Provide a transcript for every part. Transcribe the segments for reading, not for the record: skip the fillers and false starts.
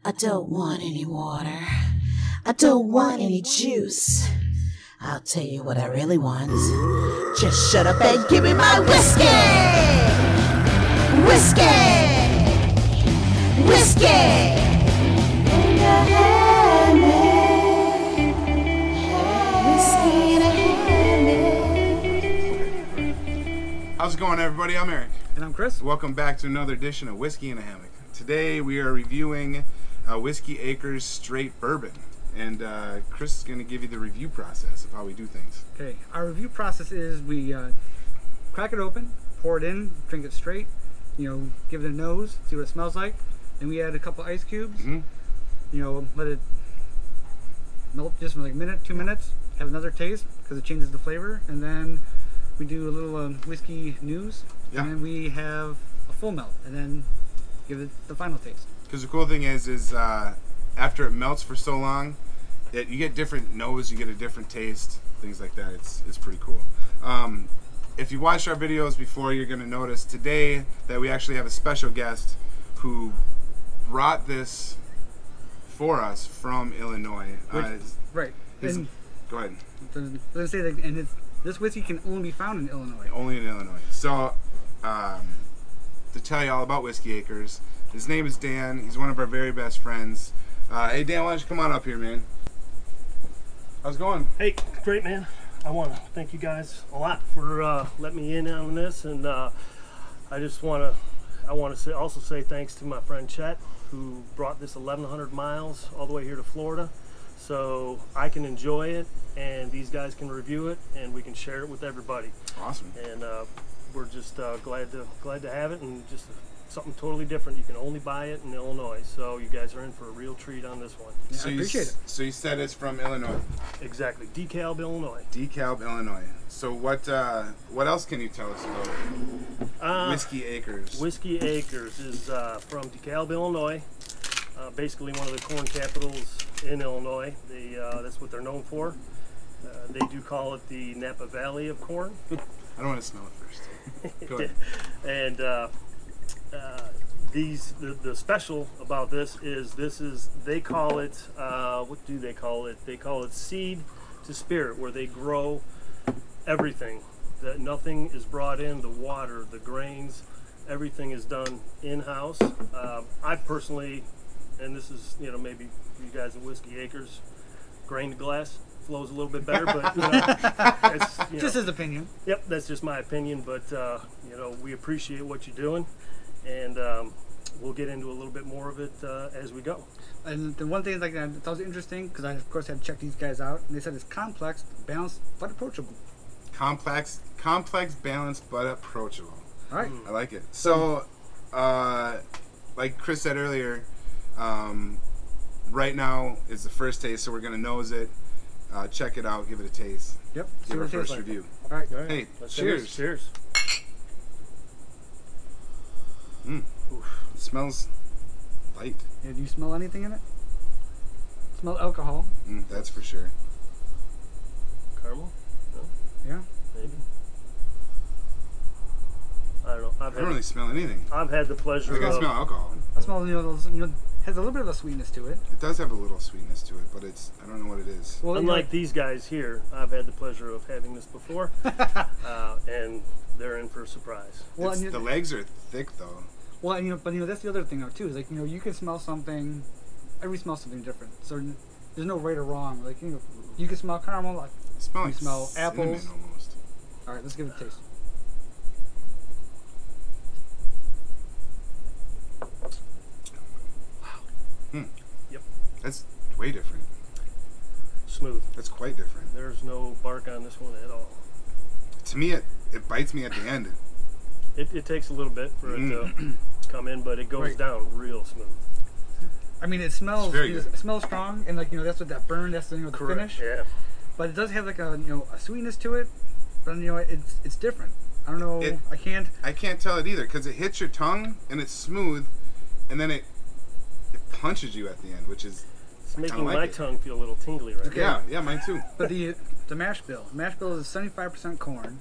I don't want any water. I don't want any juice. I'll tell you what I really want. Just shut up and give me my whiskey! Whiskey! Whiskey! In a hammock. Whiskey in a hammock. How's it going, everybody? I'm Eric. And I'm Chris. Welcome back to another edition of Whiskey in a Hammock. Today we are reviewing Whiskey Acres Straight Bourbon. And Chris is going to give you the review process of how we do things. Okay, our review process is we crack it open, pour it in, drink it straight, give it a nose, see what it smells like. Then we add a couple ice cubes, let it melt just for like a minute, 2 minutes, have another taste because it changes the flavor. And then we do a little whiskey news, and then we have a full melt, and then give it the final taste. Because the cool thing is after it melts for so long, you get different nose, you get a different taste, things like that. It's pretty cool. If you watched our videos before, you're going to notice today that we actually have a special guest who brought this for us from Illinois. Right. Go ahead. Let's say that, and this whiskey can only be found in Illinois. Only in Illinois. So, to tell you all about Whiskey Acres, his name is Dan. He's one of our very best friends. Hey Dan, why don't you come on up here, man? How's it going? Hey, great, man. I want to thank you guys a lot for letting me in on this, and I want to also say thanks to my friend Chet, who brought this 1,100 miles all the way here to Florida, so I can enjoy it, and these guys can review it, and we can share it with everybody. Awesome. And we're just glad to have it, and just something totally different. You can only buy it in Illinois, so you guys are in for a real treat on this one. Yeah, I appreciate it. So you said it's from Illinois? Exactly, DeKalb Illinois. DeKalb Illinois. So what else can you tell us about Whiskey Acres? Whiskey Acres is from DeKalb, Illinois. Basically one of the corn capitals in Illinois. That's what they're known for. They do call it the Napa Valley of corn. I don't want to smell it first. Go ahead. And the special about this is they call it what do they call it? They call it seed to spirit, where they grow everything. That nothing is brought in, the water, the grains, everything is done in-house. I personally, and this is maybe for you guys at Whiskey Acres, grain to glass flows a little bit better, but it's, just his opinion. Yep, that's just my opinion, but we appreciate what you're doing, and we'll get into a little bit more of it as we go. And the one thing that I thought was interesting, because I of course had to check these guys out, and they said it's complex, balanced, but approachable. Complex, balanced, but approachable. All right. I like it. So, like Chris said earlier, right now is the first taste, so we're going to nose it, check it out, give it a taste. Yep. Give our first review. All right. Hey, Let's cheers. Cheers. It smells light. Yeah, do you smell anything in it? Smell alcohol? That's for sure. Caramel? No? Yeah. Maybe. I don't know. I don't really smell anything. I've had the pleasure I smell alcohol. I smell, has a little bit of a sweetness to it. It does have a little sweetness to it, but I don't know what it is. Well, unlike these guys here, I've had the pleasure of having this before, and they're in for a surprise. Well, the legs are thick though. Well, but that's the other thing though too. Is like you can smell something. Everybody smells something different. So there's no right or wrong. Like you can smell caramel. Like you smell apples. Almost. All right, let's give it a taste. Yep. That's way different. Smooth. That's quite different. There's no bark on this one at all. To me, it bites me at the end. It takes a little bit for it to come in, but it goes down real smooth. I mean, it smells. It smells strong, and that's what that burn. That's the finish. Yeah. But it does have like a sweetness to it. But it's different. I don't know. I can't tell it either because it hits your tongue and it's smooth, and then it punches you at the end, which is it's making my tongue feel a little tingly right now. Yeah, mine too. But the mash bill is 75% corn,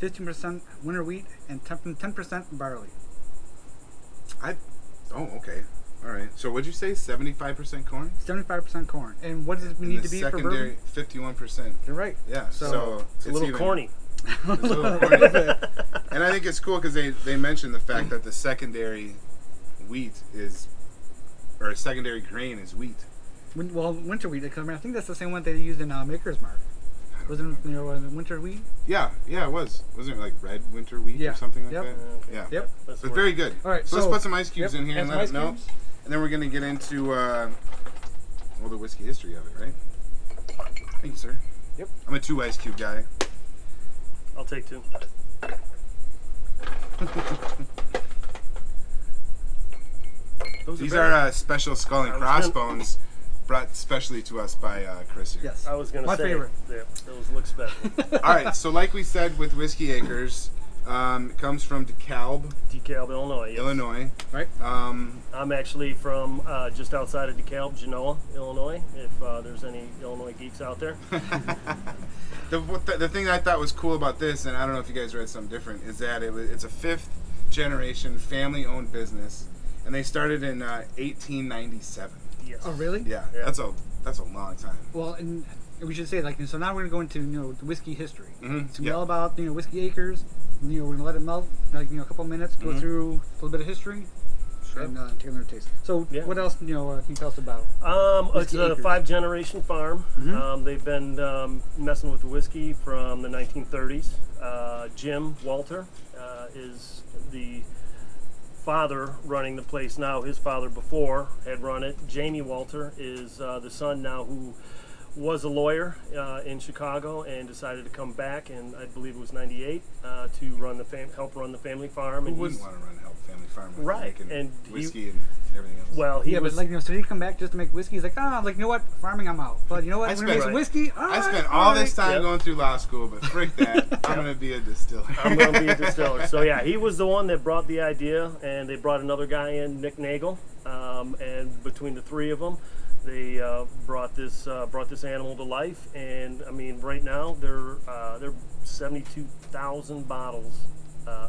15% winter wheat, and 10% barley. Oh, okay. All right. So what'd you say? 75% corn. 75% corn. And what does it And need the to be for secondary, bourbon? 51%. You're right. Yeah. So It's a little even, corny. It's a little corny. And I think it's cool because they mentioned the fact that the secondary wheat is, or a secondary grain is wheat. Well, winter wheat. Because I think that's the same one they used in Maker's Mark. Wasn't winter wheat? Yeah, it was. Wasn't it like red winter wheat Yeah. or something like Yep. that? Okay. Yeah. Yep. That's But very good. All right, So let's so- put some ice cubes Yep, in here and add let some it ice melt. cubes. And then we're going to get into, well, the whiskey history of it, right? Thank you, sir. Yep. I'm a 2 ice cube guy. I'll take 2. Those These better. are special skull and I was gonna- crossbones brought specially to us by Chris here. Yes. I was gonna My say favorite. Yeah, those look special. All right, so like we said with Whiskey Acres, it comes from DeKalb, DeKalb, Illinois. Yes. Illinois. Right? I'm actually from just outside of DeKalb, Genoa, Illinois. If there's any Illinois geeks out there. The thing I thought was cool about this, and I don't know if you guys read something different, is that it's a 5th generation family-owned business, and they started in 1897. Yes. Oh, really? Yeah, Yeah. that's a long time. Well, and we should say, like, so now we're going to go into, the whiskey history. Mhm, It's going to be yeah. all about, Whiskey Acres. We're going to let it melt, like, a couple minutes, go through a little bit of history, and take another taste. So, Yeah. what else, can you tell us about? It's Whiskey a Acres. 5-generation farm. They've been messing with the whiskey from the 1930s. Jim Walter is the father running the place now. His father before had run it. Jamie Walter is the son now, who was a lawyer in Chicago and decided to come back, and I believe it was 98 to run the help run the family farm. Who And wouldn't he's- want to run Help Family Farm with Right, making and whiskey and everything else? Well, he Yeah, was but, so did he come back just to make whiskey? He's like, you know what? Farming, I'm out. But you know what? I We're going to make some spent- whiskey. I spent all this time Yep. going through law school, but frick that, I'm going to be a distiller. I'm going to be a distiller. So yeah, he was the one that brought the idea, and they brought another guy in, Nick Nagel, and between the 3 of them, they brought this animal to life. And I mean, right now they're 72,000 bottles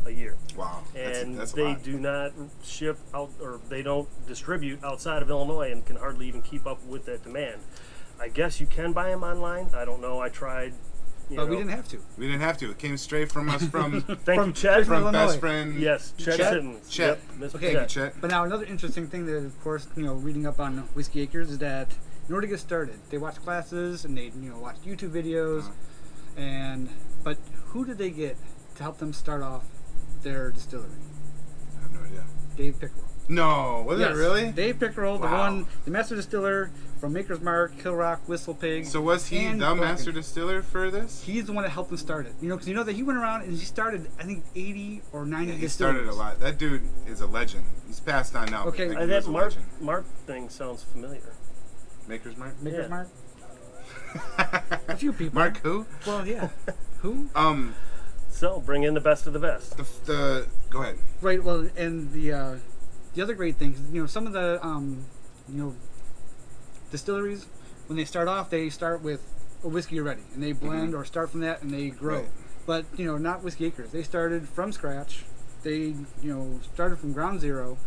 a year, Wow, and that's a they lot. do not ship out, or they don't distribute outside of Illinois, and can hardly even keep up with that demand. I guess you can buy them online. I don't know. I tried. But we didn't have to. We didn't have to. It came straight from us from Thank you, Chet. from from Illinois. best friend. Yes, Chet Chet? Sittons. Chet. Yep, Mr. Okay. Thank you, Chet. Chet. But now another interesting thing that, of course, reading up on Whiskey Acres is that in order to get started, they watch classes and they, watch YouTube videos, but who did they get to help them start off their distillery? I have no idea. Dave Pickerel. No, was Yes, it really? Dave Pickerel, Wow. the master distiller from Maker's Mark, Kill Rock, Whistle Pig. So was he and the Broken. master distiller for this? He's the one that helped them start it. Because that he went around and he started, I think, 80 or 90 Yeah, he distilleries. started a lot. That dude is a legend. He's passed on now. but Okay. like, he was That a legend. Mark thing sounds familiar. Maker's Mark? Maker's Yeah. Mark. A few people. Mark who? Well, yeah. Who? So bring in the best of the best. Go ahead. Right. Well, and the other great thing is, some of the distilleries, when they start off, they start with a whiskey already, and they blend or start from that, and they grow. Right. But not Whiskey Acres. They started from scratch. They started from ground zero,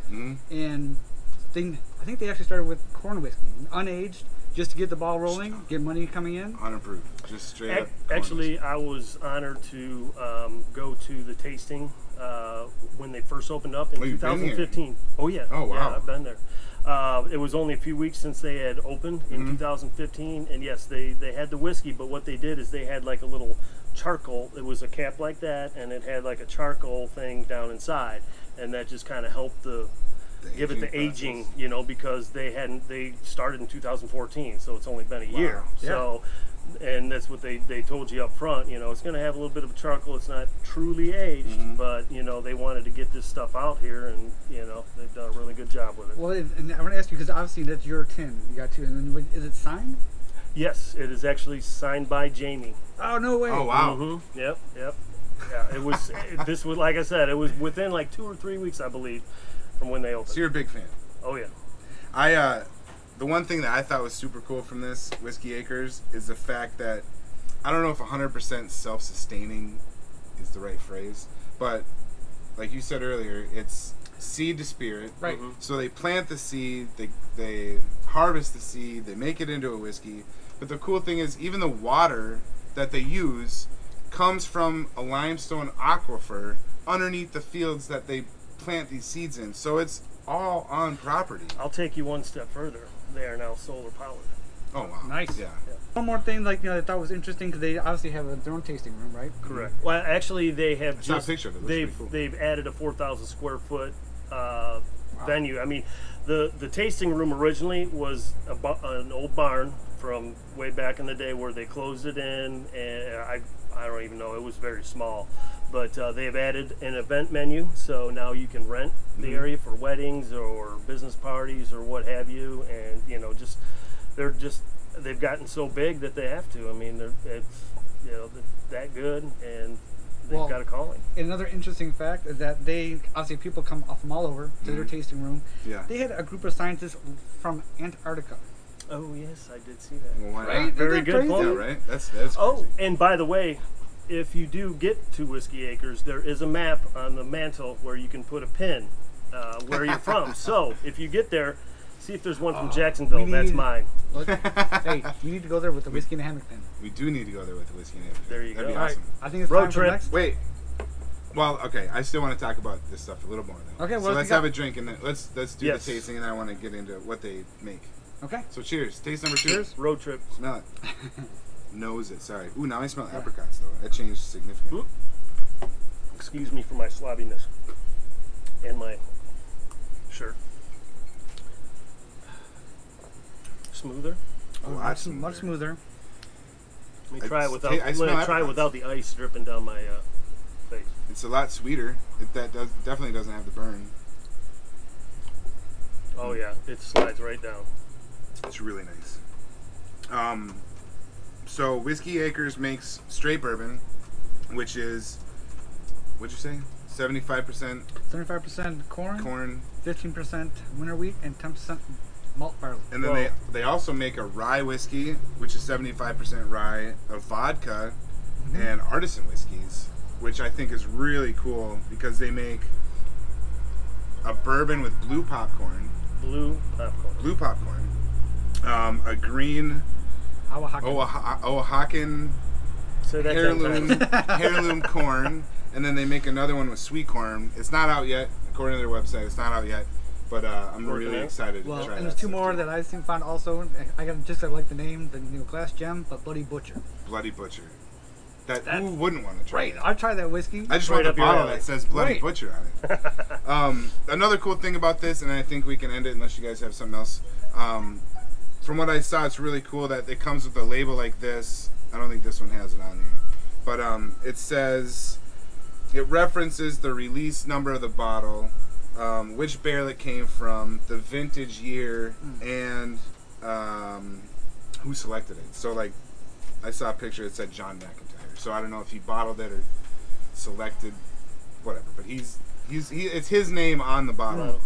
and I think they actually started with corn whiskey, unaged, just to get the ball rolling, get money coming in. Unapproved. Just straight up. Actually, I was honored to go to the tasting when they first opened up in Oh, you've been here? 2015. Oh yeah. Oh, wow. Yeah, I've been there. It was only a few weeks since they had opened in 2015, and yes, they had the whiskey, but what they did is they had like a little charcoal. It was a cap like that, and it had like a charcoal thing down inside, and that just kind of helped give it the aging, because they started in 2014, so it's only been a year. Yeah. So, and that's what they told you up front. It's going to have a little bit of charcoal. It's not truly aged, but they wanted to get this stuff out here, and they've done a really good job with it. Well, and I want to ask you, because obviously that's your tin. You got two. And then, is it signed? Yes, it is actually signed by Jamie. Oh, no way. Oh, wow. Yep. Yeah, it was. This was, like I said, it was within like 2 or 3 weeks, I believe, from when they opened. So you're a big fan. Oh yeah. The one thing that I thought was super cool from this Whiskey Acres is the fact that I don't know if 100% self-sustaining is the right phrase, but like you said earlier, it's seed to spirit. Right. So they plant the seed, they harvest the seed, they make it into a whiskey. But the cool thing is, even the water that they use comes from a limestone aquifer underneath the fields that they plant these seeds in. So it's all on property. I'll take you one step further. They are now solar powered. Oh wow! Nice. Yeah. One more thing, like, I thought was interesting, because they obviously have their own tasting room, right? Correct. Well, actually, they have Saw a picture of it. It looks pretty cool. they've added a 4,000 square foot venue. I mean, the tasting room originally was an old barn from way back in the day where they closed it in, and I don't even know, it was very small. But they've added an event menu, so now you can rent the area for weddings or business parties or what have you, and they've gotten so big that they have to. I mean, it's that good, and they've got a calling. Another interesting fact is that they obviously people come from all over to their tasting room. Yeah. They had a group of scientists from Antarctica. Oh yes, I did see that. Well, why Right? not? Very Isn't that good crazy? point. Yeah, right. That's crazy. Oh, and by the way, if you do get to Whiskey Acres, there is a map on the mantle where you can put a pin where you're from. So if you get there, see if there's one from Jacksonville. That's mine. Hey, you need to go there with the whiskey and a hammock then. We do need to go there with the whiskey and hammock. There you That'd go. be All right, awesome. I think it's Road time for trip. next. Wait. Well, okay. I still want to talk about this stuff a little more though. Okay, So well, let's you got- have a drink and then let's do Yes. the tasting, and then I want to get into what they make. Okay. So cheers. Taste number 2. Cheers. Road trip. Smell it. Nose it. Sorry. Ooh, now I smell apricots though. That changed significantly. Excuse me for my slobbiness and my shirt. Smoother. A Oh, lot much smoother. Let me try it without. I smell Let me try it apricots. without the ice dripping down my face. It's a lot sweeter. Definitely doesn't have the burn. Oh yeah, it slides right down. It's really nice. So Whiskey Acres makes straight bourbon, which is, what'd you say? 75% 75% corn, corn, 15% winter wheat, and 10% malt barley. and then Well- they also make a rye whiskey, which is 75% rye, of vodka, and artisan whiskeys, which I think is really cool because they make a bourbon with blue popcorn, Blue popcorn. a green Awahaka. Oaxacan Say that 10 heirloom times. heirloom corn, and then they make another one with sweet corn. It's not out yet, according to their website. It's not out yet, but I'm Working really out. excited to Well, try and that there's 2 stuff, more too. that I found also. I like the name, the glass gem, but Bloody Butcher. Bloody Butcher. Who wouldn't want to try that? I'll try that whiskey. I just Right want the up your bottle alley. that says Bloody Right. Butcher on it. Another cool thing about this, and I think we can end it unless you guys have something else. From what I saw, it's really cool that it comes with a label like this. I don't think this one has it on here, but it says, it references the release number of the bottle, which barrel it came from, the vintage year, and who selected it. So like, I saw a picture that said John McIntyre. So I don't know if he bottled it or selected, whatever. But it's his name on the bottle.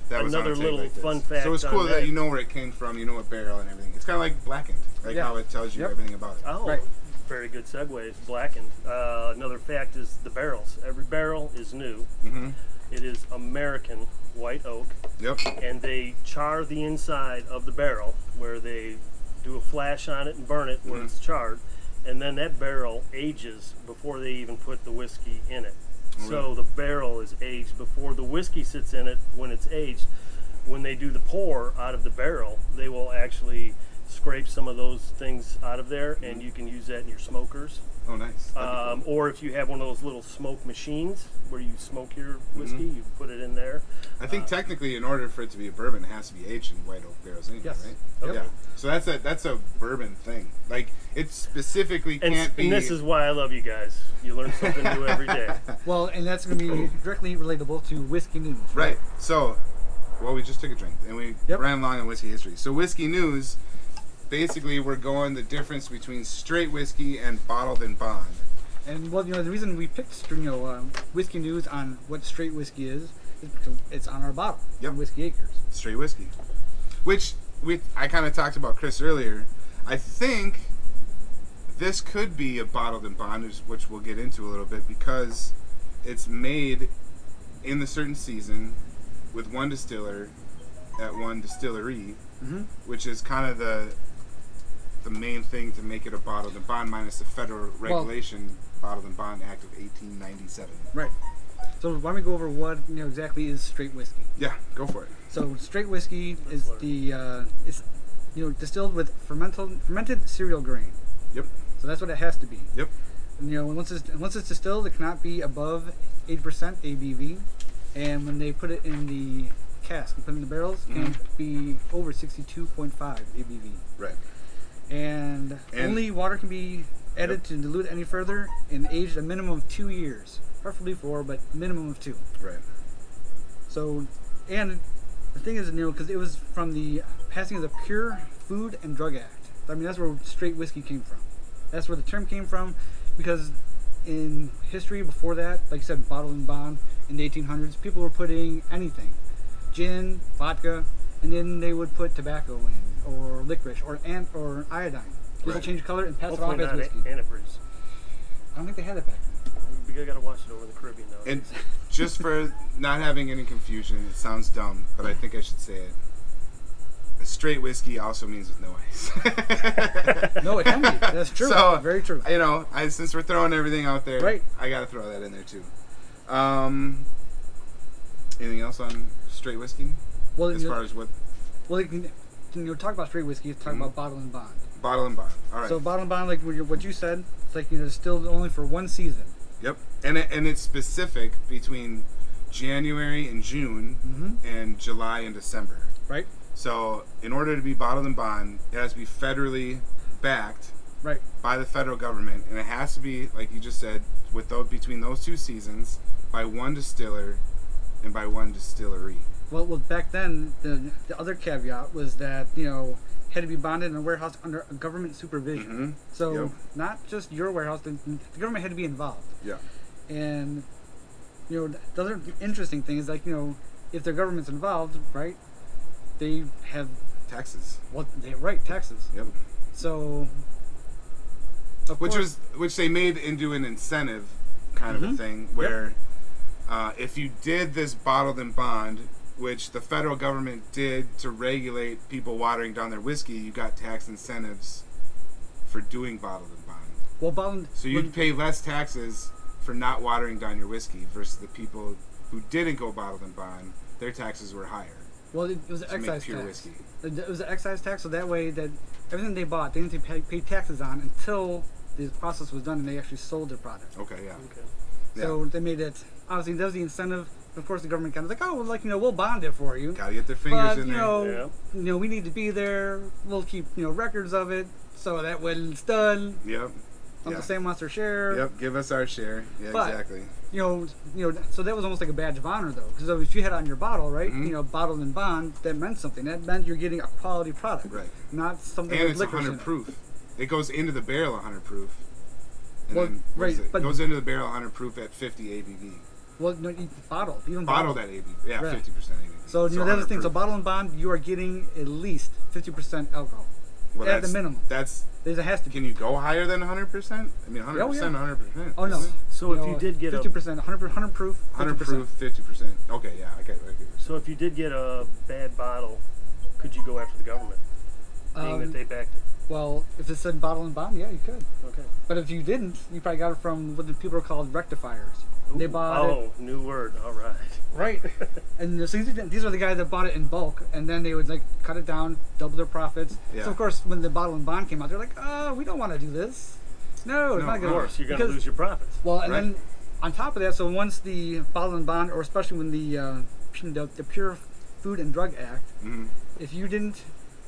That was Another on a tag little like this. fun fact So it's cool on that that. you know where it came from, you know what barrel and everything. It's kind of like blackened, like Yeah. how it tells you Yep. everything about it. Oh, Right. very good segue. It's blackened. Another fact is the barrels. Every barrel is new. Mm-hmm. It is American white oak, Yep. and they char the inside of the barrel where they do a flash on it and burn it where Mhm. it's charred, and then that barrel ages before they even put the whiskey in it. Oh, So really? the barrel is aged before the whiskey sits in it. When it's aged, when they do the pour out of the barrel, they will actually scrape some of those things out of there, and you can use that in your smokers. Oh, nice. That'd be cool. Or if you have one of those little smoke machines where you smoke your whiskey, you put it in there. I think technically, in order for it to be a bourbon, it has to be aged in white oak barrels anyway, Yes. right? Okay. Yeah. So that's a bourbon thing. Like, it specifically can't be. And this is why I love you guys. You learn something new every day. Well, and that's going to be directly relatable to whiskey news. Right. So, well, we just took a drink and we Yep. ran along on whiskey history. So, whiskey news, basically, we're going the difference between straight whiskey and bottled in bond. And well, the reason we picked whiskey news on what straight whiskey is because it's on our bottle. Yep. On Whiskey Acres. Straight whiskey. Which I kind of talked about Chris earlier. I think this could be a bottled in bond, which we'll get into a little bit, because it's made in the certain season with one distiller at one distillery, Mm-hmm. which is kind of the main thing to make it a bottled and bond, minus the federal regulation, Bottled and Bond Act of 1897. Right. So why don't we go over what exactly is straight whiskey? Yeah, go for it. So straight whiskey is it's distilled with fermented cereal grain. Yep. So that's what it has to be. Yep. And, once it's distilled, it cannot be above 8% ABV, and when they put it in the cask and put it in the barrels, it can be over 62.5 ABV. Right. And only water can be added to dilute it any further, and aged a minimum of 2 years, preferably 4, but minimum of 2. Right. So, and the thing is, because it was from the passing of the Pure Food and Drug Act. I mean, that's where straight whiskey came from. That's where the term came from, because in history before that, like you said, bottled and bond in the 1800s, people were putting anything, gin, vodka, and then they would put tobacco in, or licorice, or iodine. It'll change color and pass it off as whiskey. Antifreeze. I don't think they had it back then. You gotta watch it over in the Caribbean now. And just for not having any confusion, it sounds dumb, but I think I should say it. A straight whiskey also means with no ice. No, it can be. That's true. So, very true. Since we're throwing everything out there, right. I gotta throw that in there too. Anything else on straight whiskey? Well, as far as what? Well, talk about straight whiskey. Talk about bottle and bond. Bottle and bond. All right. So bottle and bond, like what you said, it's like distilled only for one season. Yep. And it's specific between January and June and July and December. Right. So in order to be bottled and bond, it has to be federally backed. Right. By the federal government, and it has to be, like you just said, between those 2 seasons, by one distiller and by one distillery. Well, back then, the other caveat was that had to be bonded in a warehouse under government supervision. So not just your warehouse; the government had to be involved. Yeah. And the other interesting thing is if the government's involved, right? They have taxes. Well, taxes. Yep. So. Which they made into an incentive kind of a thing where if you did this bottled and bond, which the federal government did to regulate people watering down their whiskey, you got tax incentives for doing bottled and bond. So you'd pay less taxes for not watering down your whiskey versus the people who didn't go bottled and bond. Their taxes were higher. Well, it was an excise pure tax. Whiskey. It was an excise tax, so that way that everything they bought, they didn't pay taxes on until the process was done and they actually sold their product. Okay, yeah. Okay. So they made it. Obviously, that was the incentive. Of course, the government kind of like, oh, well, we'll bond it for you. Gotta get their fingers but, in there. We need to be there. We'll keep records of it so that when it's done, Yep. the same wants their share. Yep. Give us our share. Yeah, but, exactly. So that was almost like a badge of honor, though, because if you had it on your bottle, right, bottled and bond, that meant something. That meant you're getting a quality product, right? Not something. And with it's liquor 100 proof. It goes into the barrel 100 proof. And well, then, right, it goes into the barrel 100 proof at 50 ABV. Well, no, bottled. Even bottled at ABV. Yeah, right. 50% ABV. So that's the thing. So bottle and bond, you are getting at least 50% alcohol. Well, at the minimum. There has to be. Can you go higher than 100%? I mean, 100%, 100%. Oh no. So if you did get 50%, 100 proof, 100 proof, 50%. Okay, yeah, I get it. So if you did get a bad bottle, could you go after the government, being that they backed it? Well, if it said bottle and bond, yeah, you could. Okay. But if you didn't, you probably got it from what the people are called rectifiers. Ooh, they bought it. Oh, new word. All right. Right. And so these are the guys that bought it in bulk, and then they would cut it down, double their profits. Yeah. So of course, when the bottle and bond came out, they're like, "Oh, we don't want to do this. No, it's not good." Of course, you're going to lose your profits. Well, and then on top of that, so once the bottle and bond, or especially when the Pure Food and Drug Act, if you didn't,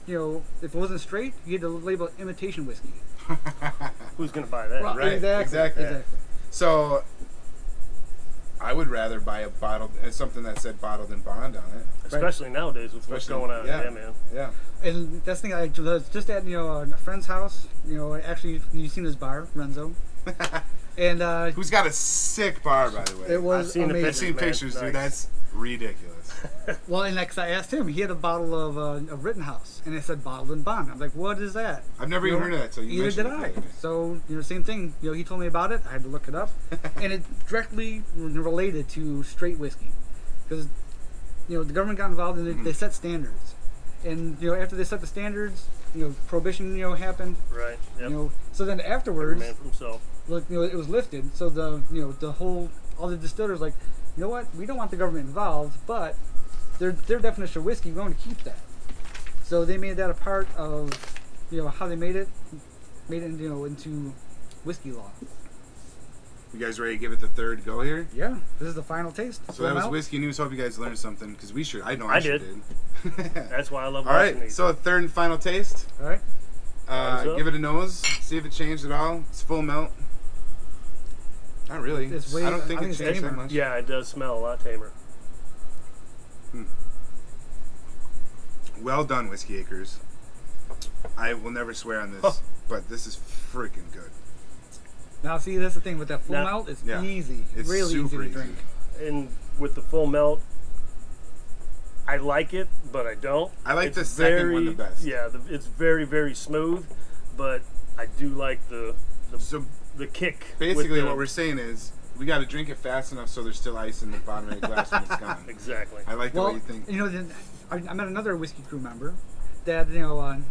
if it wasn't straight, you had to label imitation whiskey. Who's going to buy that? Right. Exactly. So I would rather buy something that said bottled and bond on it. Especially nowadays with what's going on. Yeah, man. Yeah. And that's the thing, I was just at a friend's house. Actually, you've seen his bar, Renzo. And who's got a sick bar, by the way. It was amazing. I've seen pictures, dude. That's ridiculous. Well, and I asked him, he had a bottle of Rittenhouse, and it said bottled and bond. I was like, what is that? I've never even heard of that, so you mentioned it. Either did I. So, same thing. He told me about it. I had to look it up. And it directly related to straight whiskey. Because you know, the government got involved and they set standards. And, you know, after they set the standards, you know, prohibition, you know, happened. Right. Yep. You know, so then afterwards, Man for himself. look, you know, it was lifted. So the, you know, the whole, all the distillers like, you know what, we don't want the government involved, but their definition of whiskey, we want to keep that. So they made that a part of, you know, how they made it, you know, into whiskey law. You guys ready to give it the third go here? Yeah, this is the final taste. So that was Whiskey News. Hope you guys learned something, because we should. I know I did. That's why I love All watching right, these. so a third and final taste. All right. Thumbs up. Give it a nose. See if it changed at all. It's full melt. Not really. It's way- I don't think I it think it's changed that tamer. much. Yeah, it does smell a lot tamer. Well done, Whiskey Acres. I will never swear on this, but this is freaking good. Now, see, that's the thing with that full Now- melt. It's Yeah. easy. It's really easy super to easy. drink. And with the full melt, I like it, but I don't. I like It's the second one the best. Yeah, it's very, very smooth, but I do like the So kick. with basically, the- what we're saying is we got to drink it fast enough so there's still ice in the bottom of the glass when it's gone. Exactly. I like the way Well, you think. you know, then I met another whiskey crew member that, you know,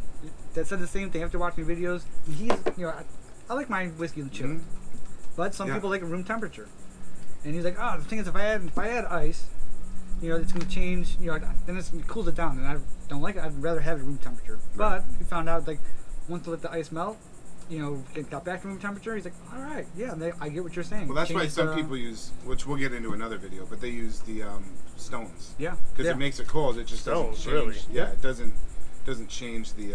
that said the same thing after watching videos. He's, you know, I like my whiskey in the chilled, but some Yeah. people like it room temperature. And he's like, oh, the thing is, if I add ice, you know, it's going to change. You know, then it cools it down, and I don't like it. I'd rather have it room temperature. But he found out, like, once I let the ice melt, you know, it got back to room temperature. He's like, all right, yeah, I get what you're saying. Well, that's why Change some the- people use, which we'll get into another video, but they use the stones. Yeah, Because yeah. it makes it cold. It just doesn't Stones, change. really? Yeah, it doesn't change the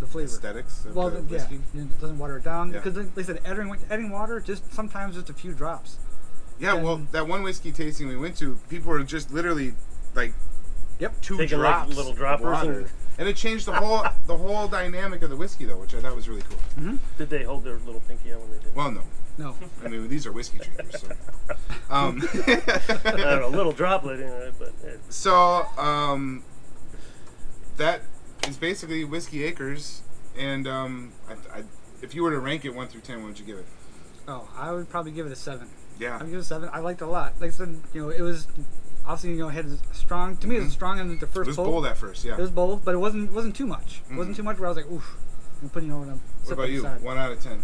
the flavor. aesthetics of Well, the yeah, whiskey. it doesn't water it down Yeah. because, like I said, adding water just sometimes just a few drops. Yeah, well, And- that one whiskey tasting we went to, people were just literally like Yep. two Taking, like, drops little of droppers water. And it changed the whole dynamic of the whiskey though, which I thought was really cool. Did they hold their little pinky out when they did? Well, no, No. I mean these are whiskey drinkers. So, I don't know, a little droplet in it, but so that is basically Whiskey Acres. And if you were to rank it 1 through 10, what would you give it? Oh, I would probably give it a 7. Yeah. I'd give it a 7. I liked it a lot. Like I said, you know, it was obviously, you know, it had a strong. To me, it was strong in the It first was pull. bold at first, yeah. It was bold, but it wasn't too much. It wasn't too much where I was like, oof. I'm putting it over them. What about you? 1 out of 10.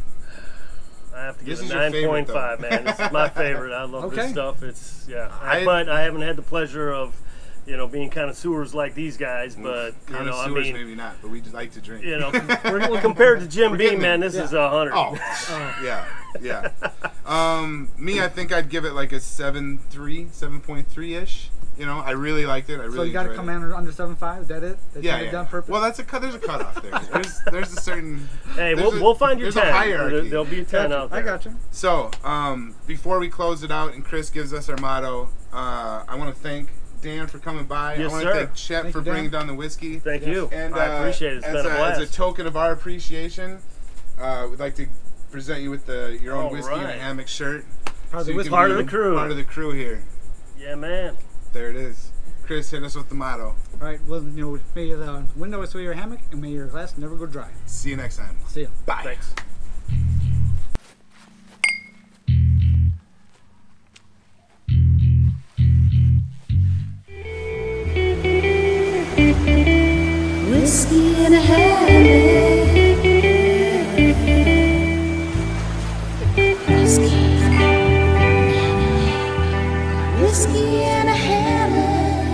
I have to give This it is a your favorite, 9.5, man. This is my favorite. I love Okay. this stuff. It's, yeah. I- But I haven't had the pleasure of, you know, being connoisseurs like these guys, but, you know, I Connoisseurs mean, maybe not, but we just like to drink. you know, well, compared to Jim We're getting Beam, man, there. this is 100. Oh, yeah. Me, I think I'd give it like a 7.3-ish. You know, I really liked it. I really So you got to enjoyed come it. in under 7.5. Is that it? That's Yeah, kind of yeah. done purpose. Well, there's a cutoff there. There's a certain. Hey, there's we'll find your there's 10. a hierarchy. There'll be a 10 out there. I got you. So, before we close it out and Chris gives us our motto, I want to thank Dan for coming by. Yes, I want sir. to thank Chet Thank for you, Dan. bringing down the whiskey. Thank you. And I appreciate it. It's as been a blast. As a token of our appreciation, we'd like to present you with your own All whiskey and a right. Hammock shirt. Part of the you whiskey can Part of be the crew. Part of the crew here. Yeah, man. There it is. Chris, hit us with the motto. All right. Well, you know, may the window is to your hammock, and may your glass never go dry. See you next time. See ya. Bye. Thanks. Whiskey in a hammock. Whiskey in a hammock.